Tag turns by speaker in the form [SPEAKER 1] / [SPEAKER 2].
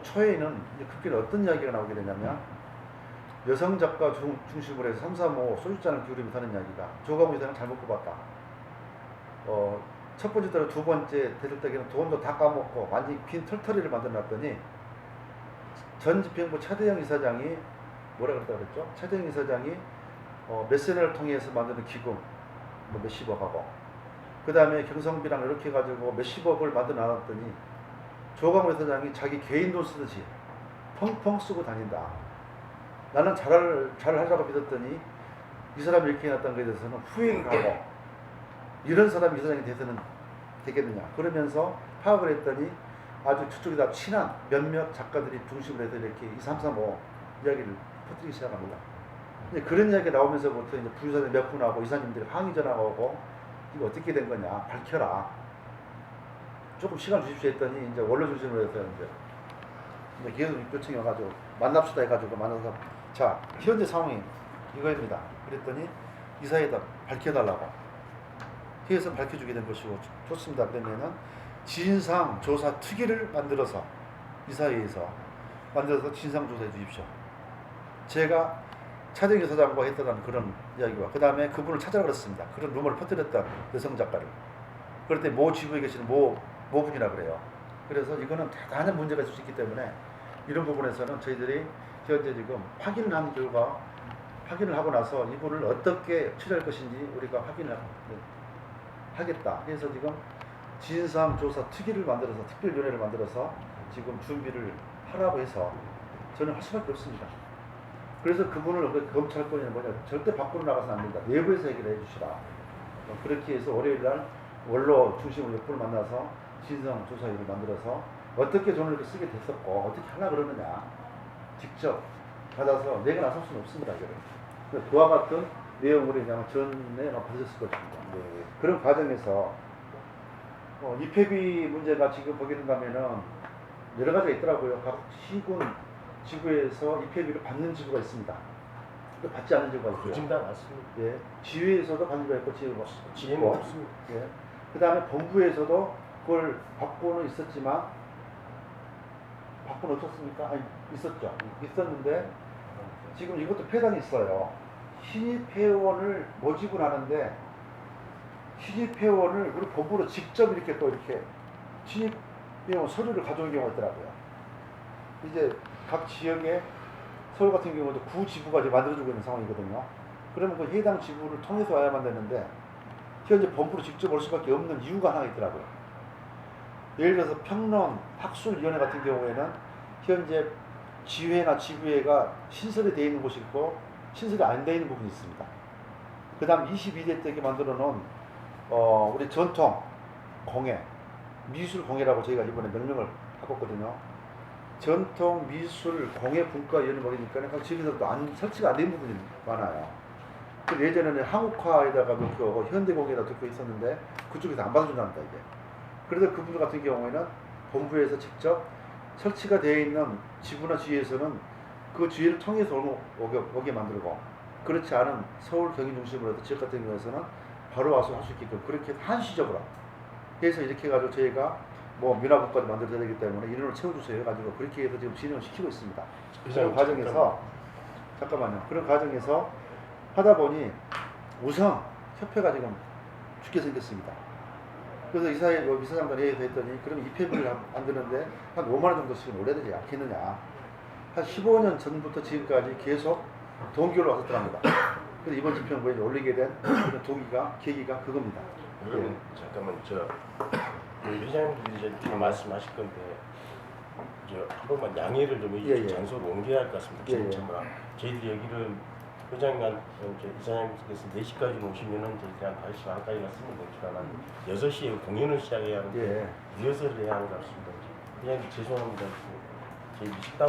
[SPEAKER 1] 초에는 이제 그게 어떤 이야기가 나오게 되냐면 여성 작가 중심으로 해서 3, 4, 5 소주잔을 기울이며 하는 이야기가 조가모 이사는 잘못 뽑았다. 첫 번째 때로 두 번째 됐을 때에는 돈도 다 까먹고 완전히 빈 털터리를 만들어놨더니 전 집행부 차대영 이사장이 뭐라 그랬다 그랬죠? 차대영 이사장이 메세너를 통해서 만드는 기금 뭐 몇십억하고 그 다음에 경성비랑 이렇게 해가지고 몇십억을 만들어 놨더니 조광호 이사장이 자기 개인 돈 쓰듯이 펑펑 쓰고 다닌다. 나는 잘하려고 믿었더니 이 사람이 이렇게 해놨다는 것에 대해서는 후회를 하고 이런 사람이 이사장이 돼서는 되겠느냐 그러면서 파악을 했더니 아주 저쪽에 다 친한 몇몇 작가들이 중심으로 해서 이렇게 2, 3, 4, 5 이야기를 퍼뜨리기 시작합니다. 근데 그런 이야기가 나오면서부터 이제 부유사들 몇 분하고 이사님들이 항의 전화가 오고 이거 어떻게 된 거냐 밝혀라. 조금 시간 주십시오 했더니 이제 원로 중심으로 해서 이제 계속 요청이 와가지고 만납시다 해가지고 만나서 자 현재 상황이 이거입니다. 그랬더니 이사에다 밝혀달라고 해서 밝혀주게 된 것이고 좋습니다. 그러면은 진상 조사 특위를 만들어서 이사회에서 만들어서 진상 조사해 주십시오. 제가 차대영 이사장과 했던 그런 이야기와 그 다음에 그분을 찾아가 그랬습니다. 그런 루머를 퍼뜨렸던 여성 작가를. 그럴 때 모 지부에 계시는 모분이라 그래요. 그래서 이거는 대단한 문제가 있을 수 있기 때문에 이런 부분에서는 저희들이 현재 지금 확인을 한 결과 확인을 하고 나서 이분을 어떻게 처리할 것인지 우리가 확인을 하겠다. 그래서 지금 진상조사 특위를 만들어서 특별위원회를 만들어서 지금 준비를 하라고 해서 저는 할 수밖에 없습니다. 그래서 그분을 검찰권이 뭐냐 절대 밖으로 나가서는 안 된다. 내부에서 얘기를 해주시라. 그렇게 해서 월요일날 원로 중심으로 옆을 만나서 진상조사위를 만들어서 어떻게 돈을 이렇게 쓰게 됐었고 어떻게 하려고 그러느냐 직접 받아서 내가 나설 수는 없습니다. 그와 같은 내용으로 그냥 전에 받으셨을 것입니다. 네. 그런 과정에서 입회비 문제가 지금 보게 된다면은 여러 가지가 있더라고요. 각 시군 지구에서 입회비를 받는 지구가 있습니다. 또 받지 않는 지구가 있고요.
[SPEAKER 2] 지금 다 맞습니다.
[SPEAKER 1] 예, 지회에서도 받는 지구가 있고
[SPEAKER 2] 지회는 없습니다.
[SPEAKER 1] 예. 그 다음에 본부에서도 그걸 받고는 있었지만 받고는 없었습니까? 아니 있었죠. 있었는데 지금 이것도 폐단이 있어요. 신입 회원을 모집을 하는데 신입 회원을 우리 본부로 직접 이렇게 또 이렇게 신입 회원 서류를 가져온 경우가 있더라고요. 이제 각 지역에 서울 같은 경우도 구 지부가 이제 만들어주고 있는 상황이거든요. 그러면 그 해당 지부를 통해서 와야만 되는데 현재 본부로 직접 올 수밖에 없는 이유가 하나 있더라고요. 예를 들어서 평론 학술위원회 같은 경우에는 현재 지회나 지부회가 신설이 되어 있는 곳이 있고 신설이 안 되어 있는 부분이 있습니다. 그 다음 22대 때 만들어 놓은 우리 전통 공예, 미술 공예라고 저희가 이번에 명명을 바꿨거든요. 전통 미술 공예 분과위원회 먹이니까 지금도 설치가 안 된 부분이 많아요. 예전에는 한국화에다가 넣고 현대공예에다 넣고 있었는데 그쪽에서 안 받아준답니다 이게. 그래서 그분들 같은 경우에는 본부에서 직접 설치가 되어 있는 지부나 지회에서는 그 지회를 통해서 오게 만들고 그렇지 않은 서울 경기 중심으로 해서 지역 같은 경우에서는 바로 와서 할 수 있게끔 그렇게 한시적으로 해서 이렇게 해가지고 저희가 뭐 문화국까지 만들어야 되기 때문에 인원을 채워주세요 해가지고 그렇게 해서 지금 진행을 시키고 있습니다. 그런 과정에서 잠깐만요. 그런 과정에서 하다 보니 우선 협회가 지금 죽게 생겼습니다. 그래서 이사장과 얘기해서 했더니 그럼 입회비를 만드는데 한 5만 원 정도씩 올려야 되지 않겠느냐. 한 15년 전부터 지금까지 계속 동기로 왔었답니다. 그래서 이번 집행부에 올리게 된 계기가 그겁니다.
[SPEAKER 2] 예. 잠깐만 회장님들이 이제 다 말씀하실 건데 한 번만 양해를 좀 해주시고 장소를 옮겨야 할 것 같습니다. 지금 정말 저희들이 여기를 회장님과 이사장님께서 4시까지 오시면은 저희들이 한 5시 반까지 갔으면 되지만 한 6시에 공연을 시작해야 하는데 리허설을 해야 하는 것 같습니다. 회장님 죄송합니다. 저희 식당